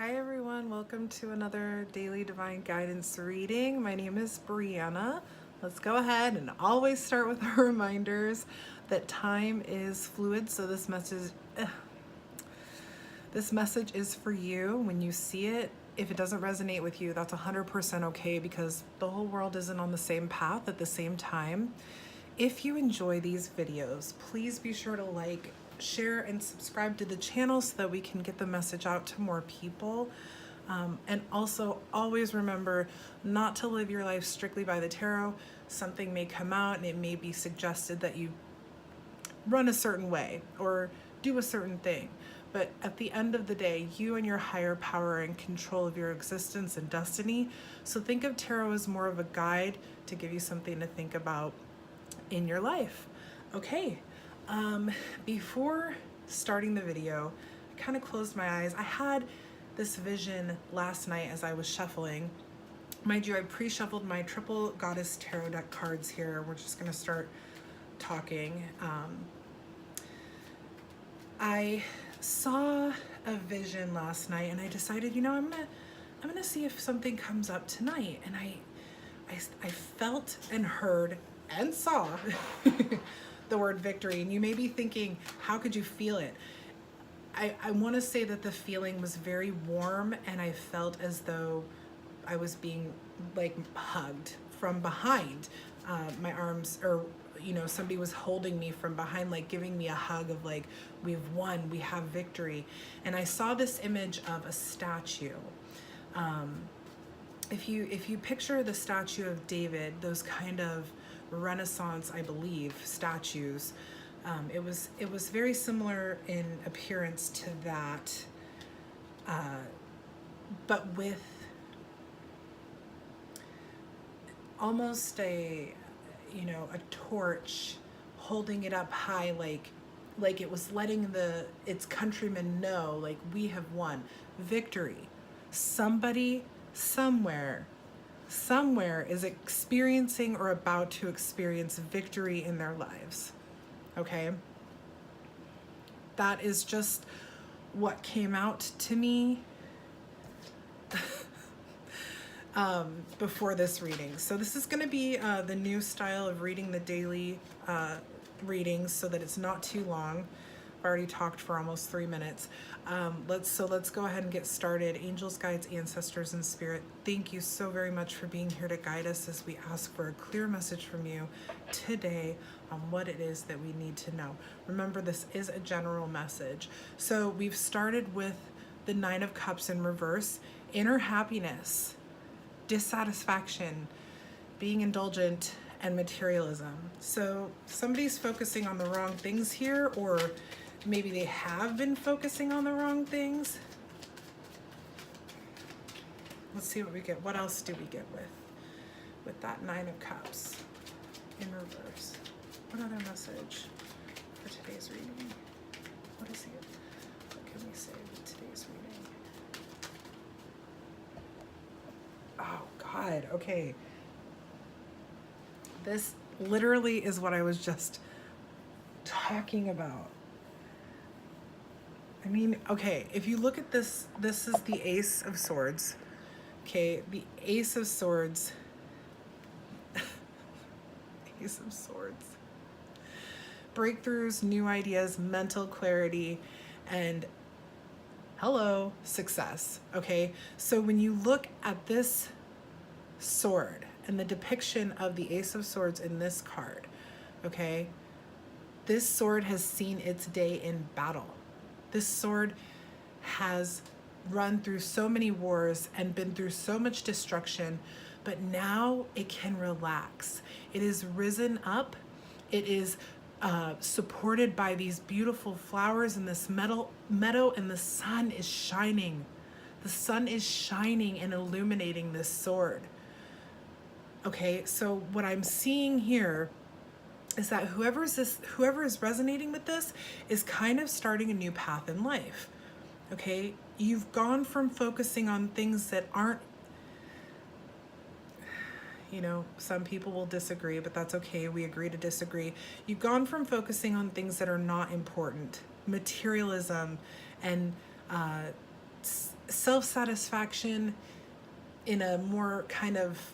Hi everyone, welcome to another daily divine guidance reading. My name is Brianna. Let's go ahead and always start with our reminders that time is fluid, so this message is for you. When you see it, if it doesn't resonate with you, that's 100% okay, because the whole world isn't on the same path at the same time. If you enjoy these videos, please be sure to like, share, and subscribe to the channel so that we can get the message out to more people. And also always remember not to live your life strictly by the tarot. Something may come out and it may be suggested that you run a certain way or do a certain thing. But at the end of the day, you and your higher power are in control of your existence and destiny. So think of tarot as more of a guide to give you something to think about in your life. Okay, before starting the video, I kind of closed my eyes. I had this vision last night as I was shuffling. Mind you, I pre-shuffled my triple goddess tarot deck cards here. We're just gonna start talking. I saw a vision last night and I decided, you know, I'm gonna see if something comes up tonight. And I felt and heard and saw the word victory. And you may be thinking, how could you feel it? I want to say that the feeling was very warm, and I felt as though I was being like hugged from behind. My arms, or you know, somebody was holding me from behind, like giving me a hug of like, we've won, we have victory. And I saw this image of a statue. If you picture the statue of David, those kind of Renaissance, I believe, statues, it was very similar in appearance to that, but with almost a torch, holding it up high, like it was letting its countrymen know, like, we have won victory. Somebody somewhere is experiencing or about to experience victory in their lives. Okay, that is just what came out to me before this reading. So this is going to be the new style of reading the daily readings, so that it's not too long. I've already talked for almost 3 minutes. Let's go ahead and get started. Angels, guides, ancestors, and spirit, thank you so very much for being here to guide us as we ask for a clear message from you today on what it is that we need to know. Remember, this is a general message. So we've started with the Nine of Cups in reverse: inner happiness, dissatisfaction, being indulgent, and materialism. So somebody's focusing on the wrong things here, or maybe they have been focusing on the wrong things. Let's see what we get. What else do we get with that Nine of Cups in reverse? What other message for today's reading? What is it? What can we say with today's reading? Oh God, okay. This literally is what I was just talking about. I mean, okay, if you look at this, this is the Ace of Swords. Okay, the Ace of Swords. Ace of Swords. Breakthroughs, new ideas, mental clarity, and hello, success. Okay, so when you look at this sword and the depiction of the Ace of Swords in this card, okay, this sword has seen its day in battle. This sword has run through so many wars and been through so much destruction, but now it can relax. It is risen up. It is supported by these beautiful flowers in this meadow, and the sun is shining. The sun is shining and illuminating this sword. Okay, so what I'm seeing here is that whoever is resonating with this is kind of starting a new path in life. Okay, you've gone from focusing on things that aren't, you know, some people will disagree, but that's okay. We agree to disagree. You've gone from focusing on things that are not important, materialism and self-satisfaction in a more kind of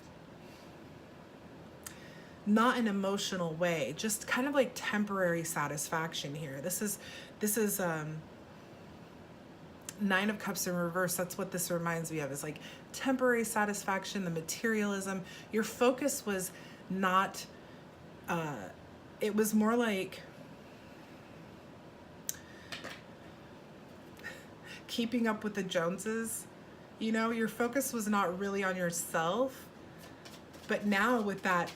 not an emotional way, just kind of like temporary satisfaction here. This is Nine of Cups in reverse. That's what this reminds me of, is like temporary satisfaction, the materialism. Your focus was not, it was more like keeping up with the Joneses. You know, your focus was not really on yourself. But now with that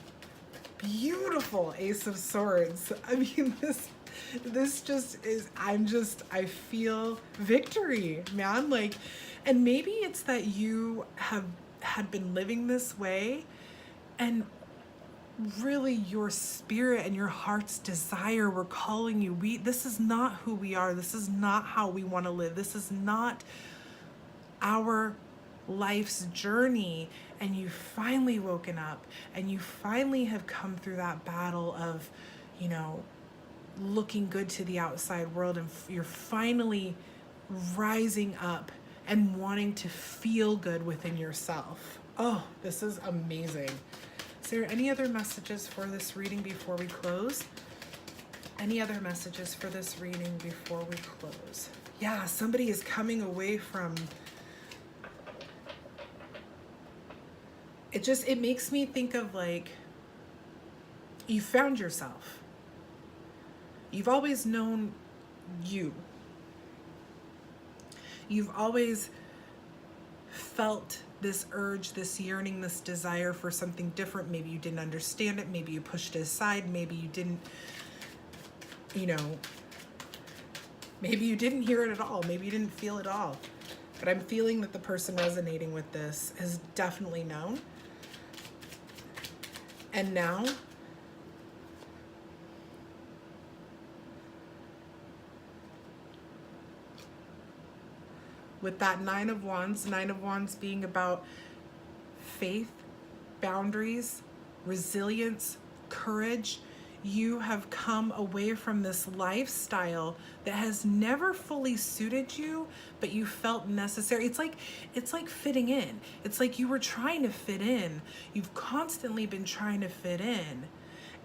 beautiful Ace of Swords, I mean, this just is, I feel victory, man. Like, and maybe it's that you had been living this way, and really your spirit and your heart's desire were calling you. This is not who we are. This is not how we want to live. This is not our life's journey. And you finally woken up, and you finally have come through that battle of, you know, looking good to the outside world, and you're finally rising up and wanting to feel good within yourself. Oh, this is amazing. Is there any other messages for this reading before we close? Any other messages for this reading before we close? Yeah, somebody is coming away from, it makes me think of like, you found yourself. You've always known you. You've always felt this urge, this yearning, this desire for something different. Maybe you didn't understand it. Maybe you pushed it aside. Maybe you didn't, you know, maybe you didn't hear it at all. Maybe you didn't feel it at all. But I'm feeling that the person resonating with this has definitely known. And now, with that Nine of Wands being about faith, boundaries, resilience, courage, you have come away from this lifestyle that has never fully suited you, but you felt necessary. It's like fitting in. It's like you were trying to fit in. You've constantly been trying to fit in,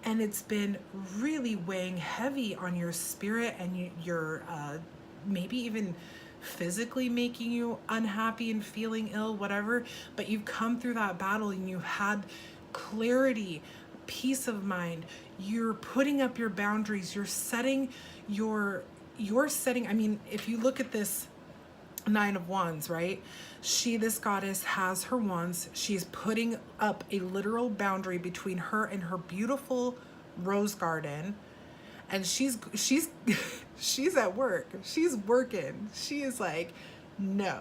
and it's been really weighing heavy on your spirit, and your maybe even physically making you unhappy and feeling ill, whatever. But you've come through that battle, and you had clarity, peace of mind. You're putting up your boundaries. You're setting I mean, if you look at this Nine of Wands, right? This goddess has her wands. She's putting up a literal boundary between her and her beautiful rose garden. And she's she's at work. She's working. She is like, no,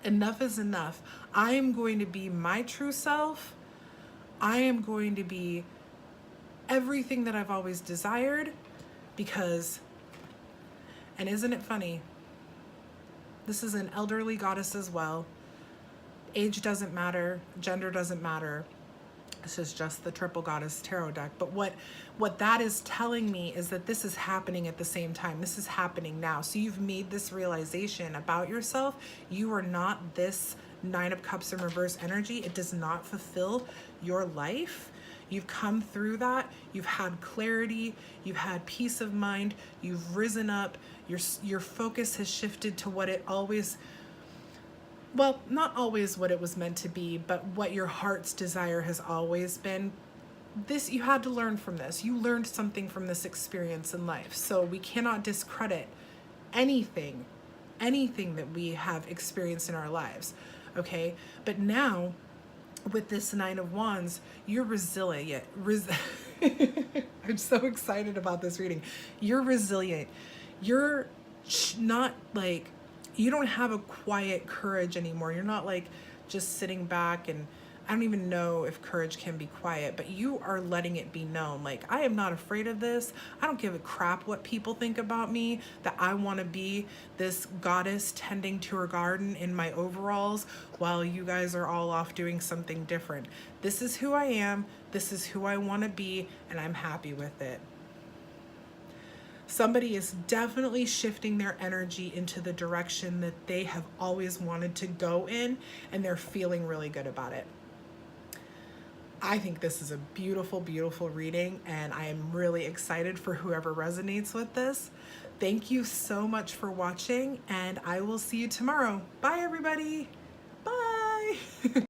enough is enough. I am going to be my true self. I am going to be everything that I've always desired, because, and isn't it funny? This is an elderly goddess as well. Age doesn't matter. Gender doesn't matter. This is just the Triple Goddess Tarot deck. But what that is telling me is that this is happening at the same time. This is happening now. So you've made this realization about yourself. You are not this Nine of Cups in reverse energy. It does not fulfill your life. You've come through that. You've had clarity. You've had peace of mind. You've risen up. Your focus has shifted to what it always, well, not always what it was meant to be, but what your heart's desire has always been. This, you had to learn from this. You learned something from this experience in life. So we cannot discredit anything that we have experienced in our lives. Okay? But now, with this Nine of Wands, you're resilient. I'm so excited about this reading. You're resilient. You're not like, you don't have a quiet courage anymore. You're not like just sitting back, and I don't even know if courage can be quiet, but you are letting it be known. Like, I am not afraid of this. I don't give a crap what people think about me, that I want to be this goddess tending to her garden in my overalls while you guys are all off doing something different. This is who I am. This is who I want to be, and I'm happy with it. Somebody is definitely shifting their energy into the direction that they have always wanted to go in, and they're feeling really good about it. I think this is a beautiful, beautiful reading, and I am really excited for whoever resonates with this. Thank you so much for watching, and I will see you tomorrow. Bye, everybody. Bye.